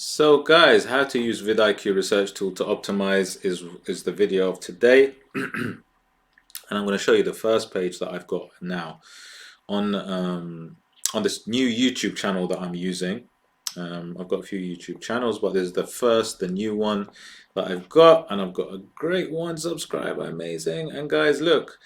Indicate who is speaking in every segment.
Speaker 1: So guys, how to use vidIQ research tool to optimize is the video of today. And I'm going to show you the first page that I've got now on this new YouTube channel that I'm using. I've got a few YouTube channels, but this is the new one that I've got, and I've got a great one subscriber, amazing. And guys, look,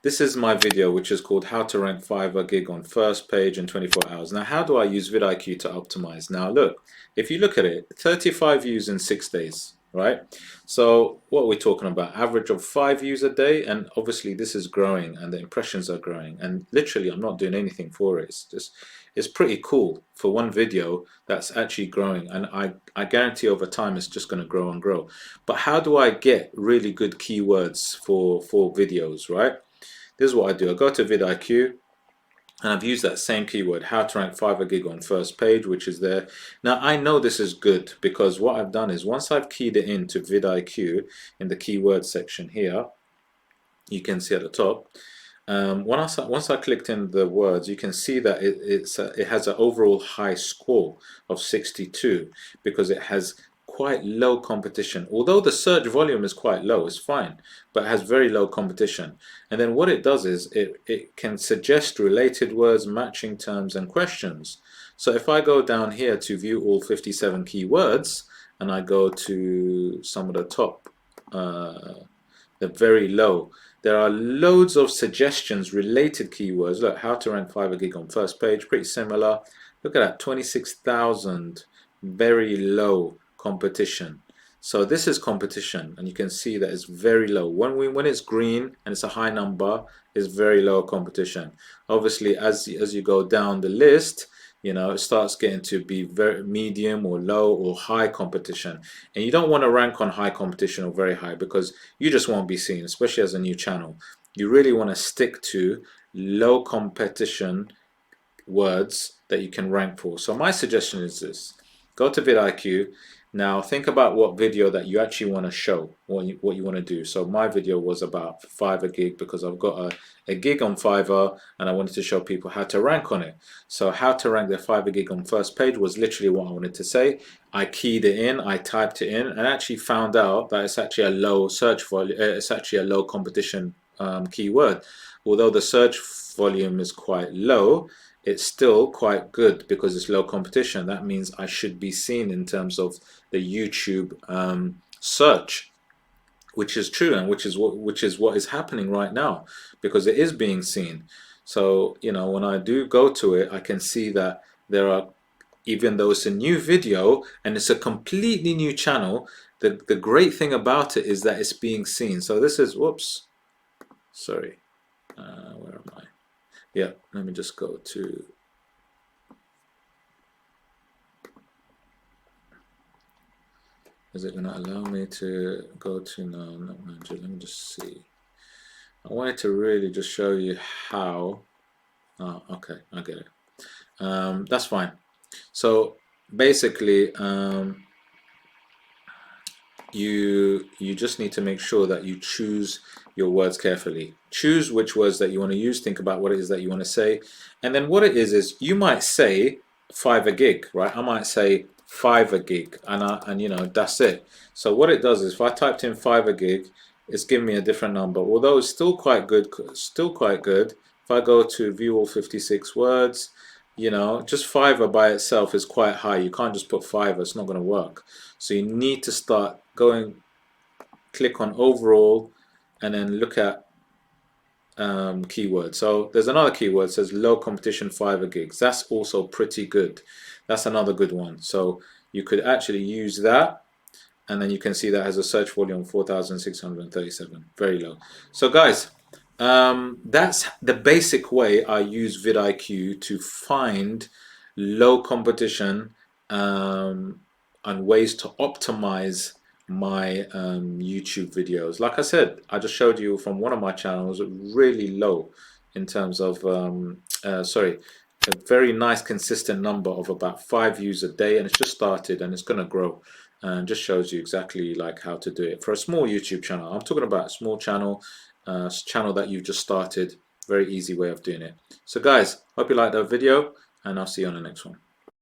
Speaker 1: this is my video, which is called How to Rank Fiverr Gig on First Page in 24 Hours. Now, how do I use vidIQ to optimize? Now, look, if you look at it, 35 views in 6 days, right? So what are we talking about? Average of 5 views a day, and obviously this is growing, and the impressions are growing. And literally, I'm not doing anything for it. It's pretty cool for one video that's actually growing, and I guarantee over time it's just going to grow and grow. But how do I get really good keywords for videos, right? This is what I do. I go to vidIQ, and I've used that same keyword, how to rank Fiverr gig on first page, which is there. Now I know this is good because what I've done is once I've keyed it into vidIQ in the keyword section here, you can see at the top. Once I clicked in the words, you can see that it has an overall high score of 62 because it has quite low competition. Although the search volume is quite low, it's fine, but it has very low competition. And then what it does is it can suggest related words, matching terms, and questions. So if I go down here to view all 57 keywords, and I go to some of the top, they're very low. There are loads of suggestions, related keywords. Look, how to rank Fiverr gig on first page, pretty similar. Look at that, 26,000, very low competition. So this is competition, and you can see that it's very low. When it's green and it's a high number, it's very low competition. Obviously, as you go down the list, you know, it starts getting to be very medium or low or high competition. And you don't want to rank on high competition or very high because you just won't be seen, especially as a new channel. You really want to stick to low competition words that you can rank for. So my suggestion is this. Go to vidIQ. Now think about what video that you actually want to show, what you want to do. So my video was about Fiverr gig because I've got a gig on Fiverr and I wanted to show people how to rank on it. So how to rank their Fiverr gig on first page was literally what I wanted to say. I keyed it in, I typed it in, and actually found out that it's actually a low search volume, it's actually a low competition keyword. Although the search volume is quite low, it's still quite good because it's low competition. That means I should be seen in terms of the YouTube search, which is true, and which is what is happening right now because it is being seen. So you know, when I do go to it, I can see that there are, even though it's a new video and it's a completely new channel, the great thing about it is that it's being seen. So this is, whoops, sorry, where am I? Yeah, let me just go to, is it going to allow me to go to, no, not manager, let me just see. I wanted to really just show you how, oh, okay, I get it. That's fine. So basically, you just need to make sure that you choose your words carefully. Choose which words that you want to use, think about what it is that you want to say, and then what it is you might say Fiverr gig, right? I might say Fiverr gig, and you know, that's it. So what it does is if I typed in Fiverr gig, it's giving me a different number, although it's still quite good. If I go to view all 56 words, you know, just Fiverr by itself is quite high. You can't just put Fiverr, it's not going to work. So you need to start going, click on overall, and then look at keywords. So there's another keyword that says low competition Fiverr gigs. That's also pretty good. That's another good one. So you could actually use that, and then you can see that has a search volume of 4,637. Very low. So guys, that's the basic way I use vidIQ to find low competition and ways to optimize my YouTube videos. Like I said, I just showed you from one of my channels, really low in terms of sorry, a very nice consistent number of about 5 views a day, and it's just started and it's going to grow, and just shows you exactly like how to do it for a small YouTube channel. I'm talking about a small channel, channel that you've just started. Very easy way of doing it. So guys, hope you liked that video, and I'll see you on the next one.